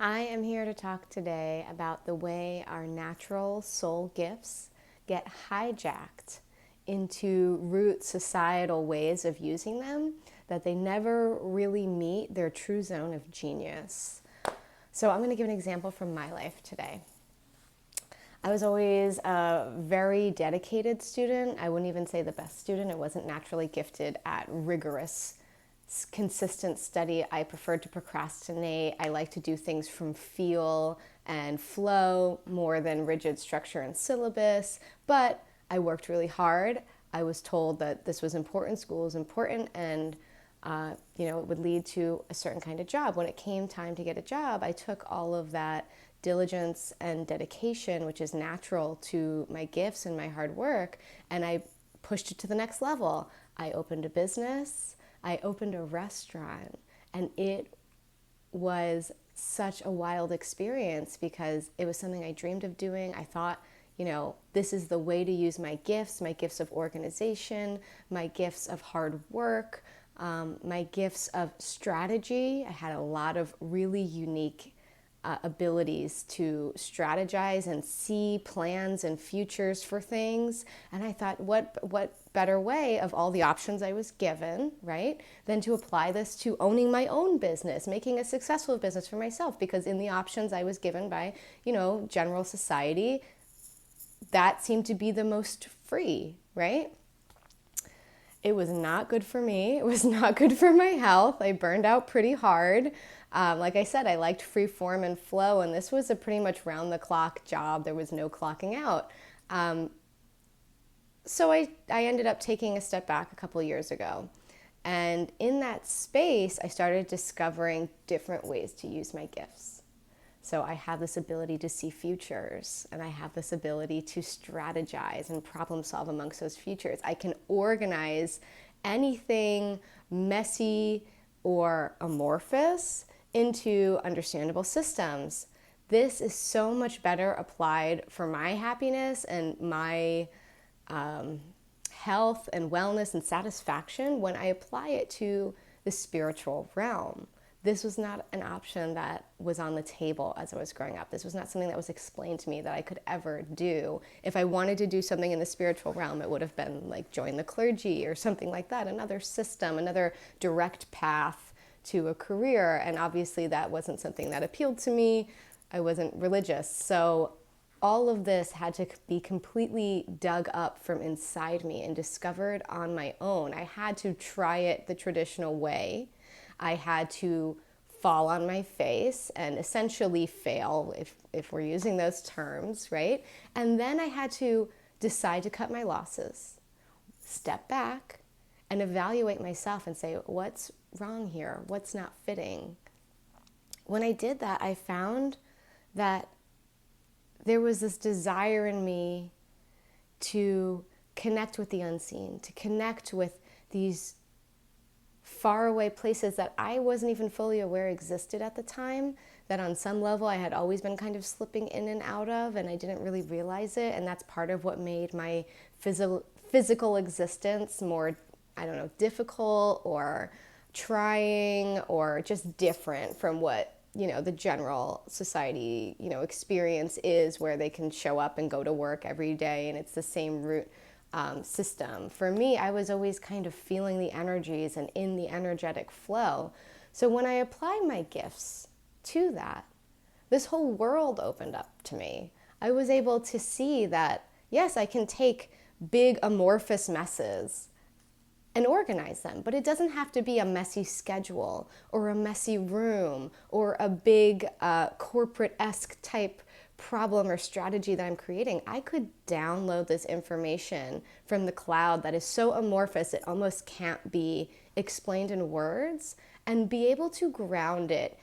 I am here to talk today about the way our natural soul gifts get hijacked into root societal ways of using them, that they never really meet their true zone of genius. So, I'm going to give an example from my life today. I was always a very dedicated student. I wouldn't even say the best student. I wasn't naturally gifted at rigorous, consistent study. I preferred to procrastinate. I like to do things from feel and flow more than rigid structure and syllabus. But I worked really hard. I was told that this was important, school was important, and it would lead to a certain kind of job. When it came time to get a job, I took all of that diligence and dedication, which is natural to my gifts and my hard work, and I pushed it to the next level. I opened a business, I opened a restaurant, and it was such a wild experience because it was something I dreamed of doing. I thought, this is the way to use my gifts of organization, my gifts of hard work, my gifts of strategy. I had a lot of really unique abilities to strategize and see plans and futures for things. And I thought, what better way of all the options I was given, right, than to apply this to owning my own business, making a successful business for myself? Because in the options I was given by, general society, that seemed to be the most free, right? It was not good for me. It was not good for my health. I burned out pretty hard. Like I said, I liked free form and flow, and this was a pretty much round-the-clock job. There was no clocking out. So I ended up taking a step back a couple of years ago. And in that space, I started discovering different ways to use my gifts. So I have this ability to see futures, and I have this ability to strategize and problem solve amongst those futures. I can organize anything messy or amorphous into understandable systems. This is so much better applied for my happiness and my health and wellness and satisfaction when I apply it to the spiritual realm. This was not an option that was on the table as I was growing up. This was not something that was explained to me that I could ever do. If I wanted to do something in the spiritual realm, it would have been like join the clergy or something like that, another system, another direct path to a career. And obviously that wasn't something that appealed to me. I wasn't religious. So all of this had to be completely dug up from inside me and discovered on my own. I had to try it the traditional way. I had to fall on my face and essentially fail, if we're using those terms, right? And then I had to decide to cut my losses, step back, and evaluate myself and say, what's wrong here? What's not fitting? When I did that, I found that there was this desire in me to connect with the unseen, to connect with these faraway places that I wasn't even fully aware existed at the time, that on some level I had always been kind of slipping in and out of, and I didn't really realize it. And that's part of what made my physical existence more, difficult or trying or just different from what, the general society, experience is, where they can show up and go to work every day and it's the same route system. For me, I was always kind of feeling the energies and in the energetic flow. So when I apply my gifts to that, this whole world opened up to me. I was able to see that, yes, I can take big amorphous messes and organize them, but it doesn't have to be a messy schedule or a messy room or a big corporate-esque type problem or strategy that I'm creating. I could download this information from the cloud that is so amorphous it almost can't be explained in words, and be able to ground it,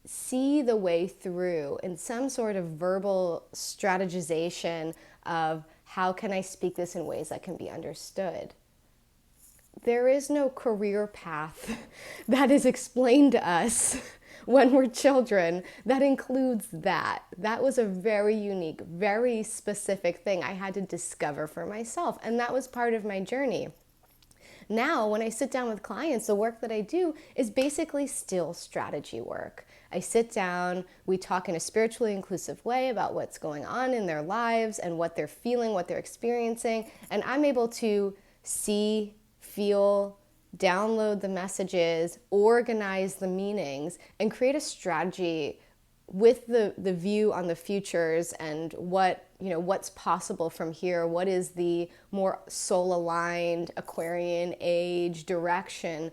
see the way through in some sort of verbal strategization of how can I speak this in ways that can be understood. There is no career path that is explained to us when we're children that includes that. That was a very unique, very specific thing I had to discover for myself. And that was part of my journey. Now, when I sit down with clients, the work that I do is basically still strategy work. I sit down, we talk in a spiritually inclusive way about what's going on in their lives and what they're feeling, what they're experiencing, and I'm able to see, feel, download the messages, organize the meanings, and create a strategy with the view on the futures and what's possible from here. What is the more soul-aligned Aquarian age direction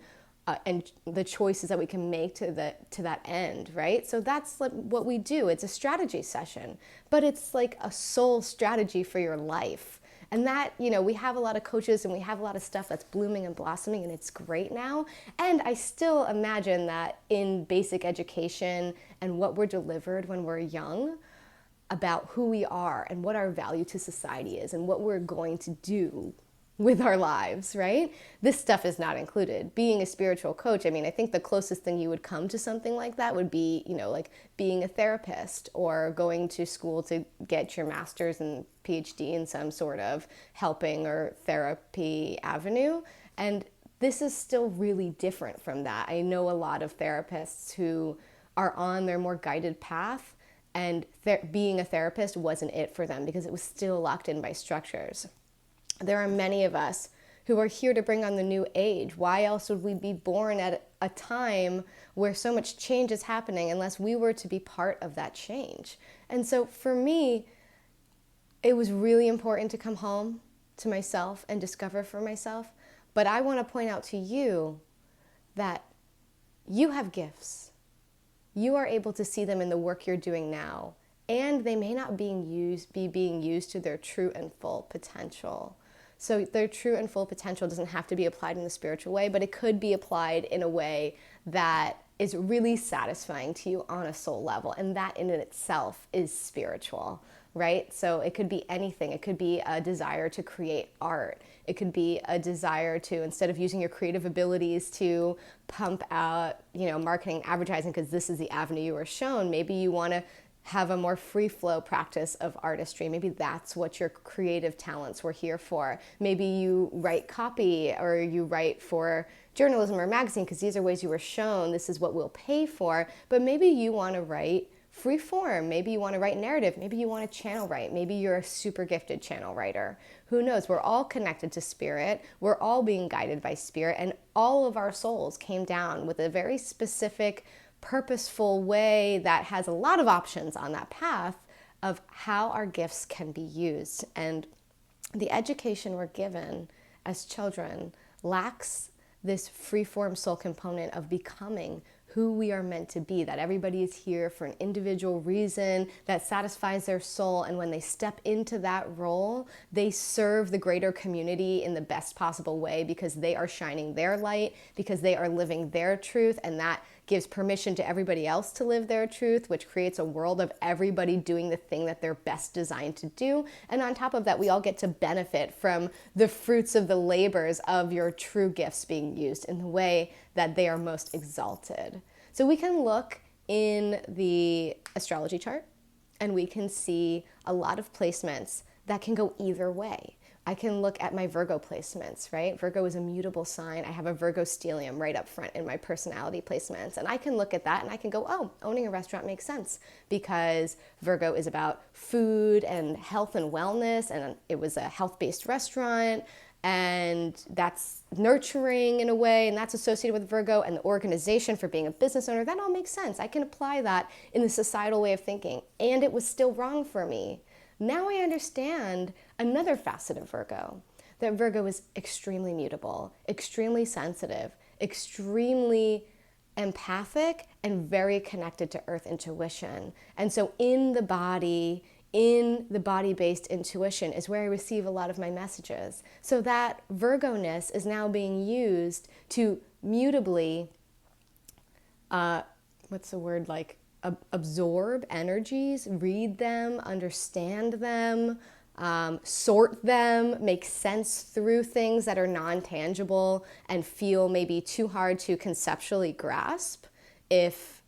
and the choices that we can make to that end, right? So that's like what we do. It's a strategy session, but it's like a soul strategy for your life. And that, we have a lot of coaches and we have a lot of stuff that's blooming and blossoming, and it's great now. And I still imagine that in basic education and what we're delivered when we're young about who we are and what our value to society is and what we're going to do with our lives, right? This stuff is not included. Being a spiritual coach, I think the closest thing you would come to something like that would be, like being a therapist or going to school to get your master's and PhD in some sort of helping or therapy avenue. And this is still really different from that. I know a lot of therapists who are on their more guided path, and being a therapist wasn't it for them because it was still locked in by structures. There are many of us who are here to bring on the new age. Why else would we be born at a time where so much change is happening unless we were to be part of that change? And so for me, it was really important to come home to myself and discover for myself. But I want to point out to you that you have gifts. You are able to see them in the work you're doing now, and they may not be being used to their true and full potential. So their true and full potential doesn't have to be applied in the spiritual way, but it could be applied in a way that is really satisfying to you on a soul level. And that in itself is spiritual, right? So it could be anything. It could be a desire to create art. It could be a desire to, instead of using your creative abilities to pump out, marketing, advertising, because this is the avenue you were shown, maybe you want to have a more free flow practice of artistry. Maybe that's what your creative talents were here for. Maybe you write copy or you write for journalism or magazine because these are ways you were shown this is what we'll pay for. But maybe you want to write free form. Maybe you want to write narrative. Maybe you want to channel write. Maybe you're a super gifted channel writer. Who knows? We're all connected to spirit. We're all being guided by spirit, and all of our souls came down with a very specific purposeful way that has a lot of options on that path of how our gifts can be used. And the education we're given as children lacks this free-form soul component of becoming who we are meant to be, that everybody is here for an individual reason that satisfies their soul, and when they step into that role, they serve the greater community in the best possible way because they are shining their light, because they are living their truth, and that gives permission to everybody else to live their truth, which creates a world of everybody doing the thing that they're best designed to do. And on top of that, we all get to benefit from the fruits of the labors of your true gifts being used in the way that they are most exalted. So we can look in the astrology chart and we can see a lot of placements that can go either way. I can look at my Virgo placements, right? Virgo is a mutable sign. I have a Virgo stellium right up front in my personality placements. And I can look at that and I can go, oh, owning a restaurant makes sense because Virgo is about food and health and wellness. And it was a health-based restaurant. And that's nurturing in a way, and that's associated with Virgo, and the organization for being a business owner, that all makes sense. I can apply that in the societal way of thinking. And it was still wrong for me. Now I understand another facet of Virgo, that Virgo is extremely mutable, extremely sensitive, extremely empathic, and very connected to earth intuition. And so in the body-based intuition is where I receive a lot of my messages. So that Virgo-ness is now being used to mutably, absorb energies, read them, understand them, sort them, make sense through things that are non-tangible and feel maybe too hard to conceptually grasp if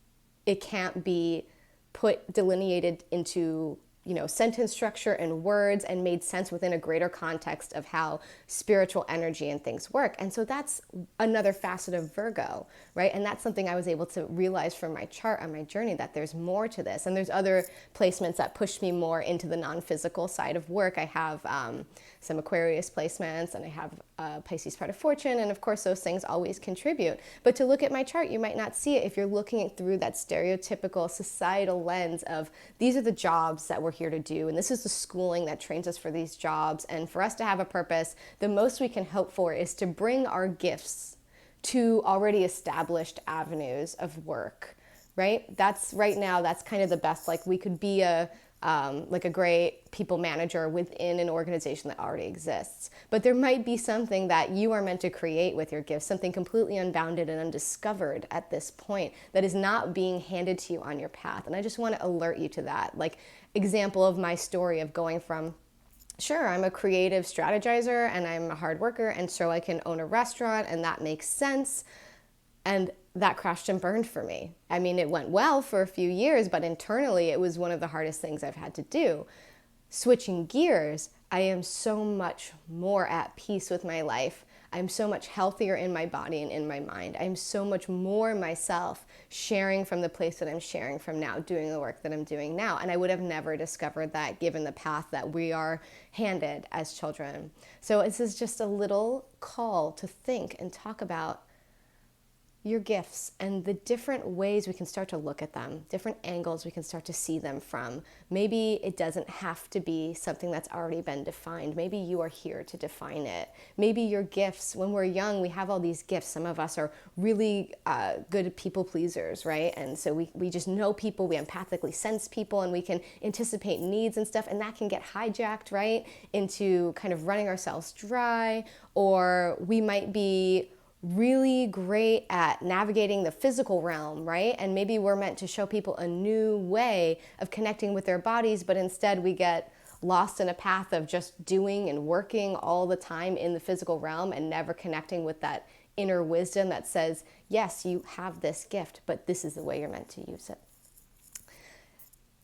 it can't be delineated into sentence structure and words and made sense within a greater context of how spiritual energy and things work. And so that's another facet of Virgo, right? And that's something I was able to realize from my chart on my journey, that there's more to this. And there's other placements that push me more into the non-physical side of work. I have some Aquarius placements, and I have Pisces part of fortune. And of course, those things always contribute. But to look at my chart, you might not see it if you're looking through that stereotypical societal lens of these are the jobs that we're here to do, and this is the schooling that trains us for these jobs. And for us to have a purpose, the most we can hope for is to bring our gifts to already established avenues of work, right? That's right now, that's kind of the best. Like we could be a great people manager within an organization that already exists. But there might be something that you are meant to create with your gifts, something completely unbounded and undiscovered at this point that is not being handed to you on your path. And I just want to alert you to that. Like, example of my story of going from, sure, I'm a creative strategizer and I'm a hard worker, and so I can own a restaurant and that makes sense. And that crashed and burned for me. I mean, it went well for a few years, but internally it was one of the hardest things I've had to do. Switching gears, I am so much more at peace with my life. I'm so much healthier in my body and in my mind. I'm so much more myself, sharing from the place that I'm sharing from now, doing the work that I'm doing now. And I would have never discovered that given the path that we are handed as children. So this is just a little call to think and talk about your gifts and the different ways we can start to look at them, different angles we can start to see them from. Maybe it doesn't have to be something that's already been defined. Maybe you are here to define it. Maybe your gifts, when we're young, we have all these gifts. Some of us are really good people pleasers, right? And so we just know people, we empathically sense people, and we can anticipate needs and stuff, and that can get hijacked, right, into kind of running ourselves dry. Or we might be really great at navigating the physical realm, right? And maybe we're meant to show people a new way of connecting with their bodies, but instead we get lost in a path of just doing and working all the time in the physical realm and never connecting with that inner wisdom that says, yes, you have this gift, but this is the way you're meant to use it.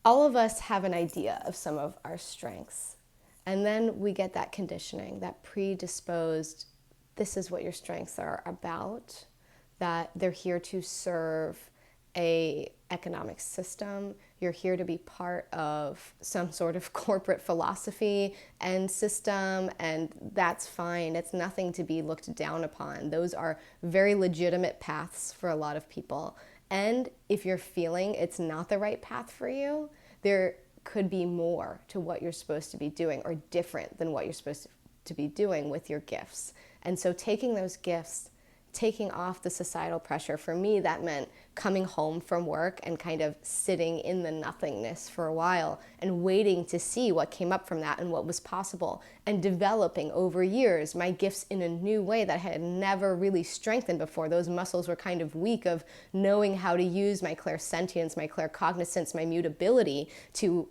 All of us have an idea of some of our strengths, and then we get that conditioning, that predisposed, this is what your strengths are about, that they're here to serve a economic system. You're here to be part of some sort of corporate philosophy and system, and that's fine. It's nothing to be looked down upon. Those are very legitimate paths for a lot of people. And if you're feeling it's not the right path for you, there could be more to what you're supposed to be doing, or different than what you're supposed to be doing with your gifts. And so taking those gifts, taking off the societal pressure, for me that meant coming home from work and kind of sitting in the nothingness for a while and waiting to see what came up from that and what was possible, and developing over years my gifts in a new way that I had never really strengthened before. Those muscles were kind of weak, of knowing how to use my clairsentience, my claircognizance, my mutability to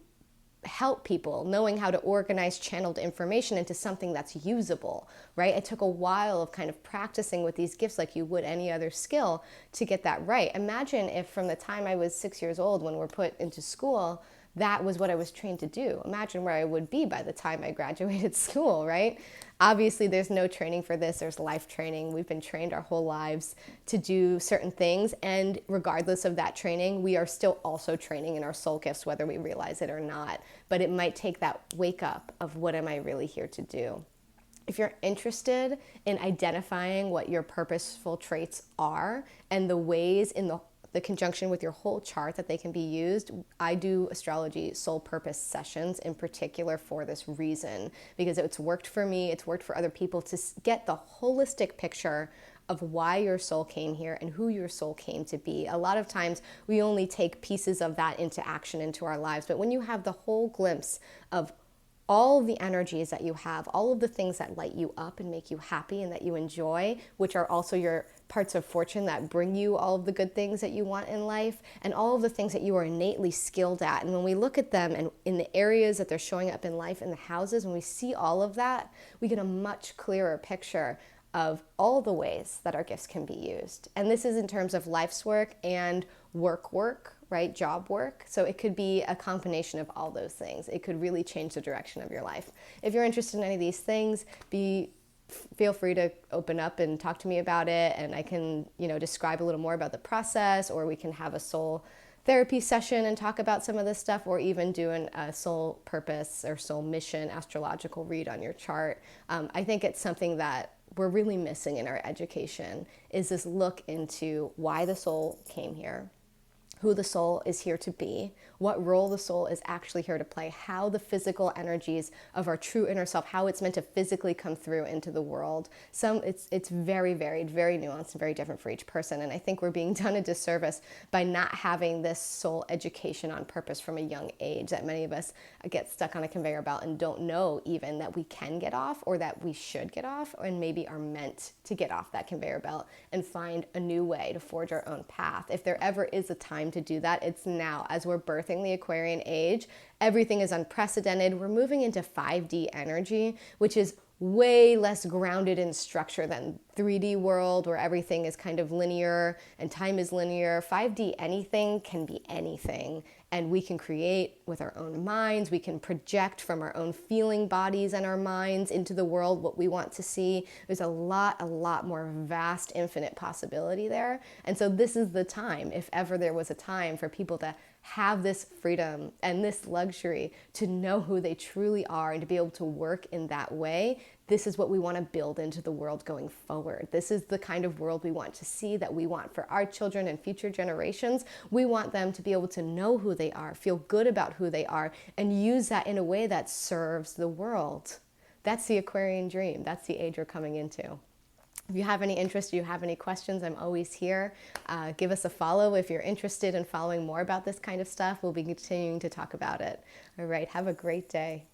help people, knowing how to organize channeled information into something that's usable, right? It took a while of kind of practicing with these gifts like you would any other skill to get that right. Imagine if from the time I was 6 years old, when we're put into school, that was what I was trained to do. Imagine where I would be by the time I graduated school, right? Obviously, there's no training for this. There's life training. We've been trained our whole lives to do certain things. And regardless of that training, we are still also training in our soul gifts, whether we realize it or not. But it might take that wake up of, what am I really here to do? If you're interested in identifying what your purposeful traits are and the ways in the conjunction with your whole chart that they can be used, I do astrology soul purpose sessions in particular for this reason, because it's worked for me, it's worked for other people, to get the holistic picture of why your soul came here and who your soul came to be. A lot of times we only take pieces of that into action into our lives, but when you have the whole glimpse of all the energies that you have, all of the things that light you up and make you happy and that you enjoy, which are also your parts of fortune that bring you all of the good things that you want in life, and all of the things that you are innately skilled at. And when we look at them and in the areas that they're showing up in life, in the houses, when we see all of that, we get a much clearer picture of all the ways that our gifts can be used. And this is in terms of life's work and work, right? Job work. So it could be a combination of all those things. It could really change the direction of your life. If you're interested in any of these things, feel free to open up and talk to me about it, and I can, describe a little more about the process, or we can have a soul therapy session and talk about some of this stuff, or even do a soul purpose or soul mission astrological read on your chart. I think it's something that we're really missing in our education, is this look into why the soul came here, who the soul is here to be, what role the soul is actually here to play, how the physical energies of our true inner self, how it's meant to physically come through into the world. It's very varied, very nuanced, and very different for each person. And I think we're being done a disservice by not having this soul education on purpose from a young age, that many of us get stuck on a conveyor belt and don't know even that we can get off, or that we should get off, and maybe are meant to get off that conveyor belt and find a new way to forge our own path. If there ever is a time to do that, it's now. As we're birthing the Aquarian age, everything is unprecedented. We're moving into 5D energy, which is way less grounded in structure than 3D world, where everything is kind of linear and time is linear. 5D, anything can be anything, and we can create with our own minds. We can project from our own feeling bodies and our minds into the world what we want to see. There's a lot more vast, infinite possibility there. And so this is the time, if ever there was a time, for people to have this freedom and this luxury to know who they truly are and to be able to work in that way. This is what we want to build into the world going forward. This is the kind of world we want to see, that we want for our children and future generations. We want them to be able to know who they are, feel good about who they are, and use that in a way that serves the world. That's the Aquarian dream. That's the age we're coming into. If you have any interest, you have any questions, I'm always here. Give us a follow if you're interested in following more about this kind of stuff. We'll be continuing to talk about it. All right, have a great day.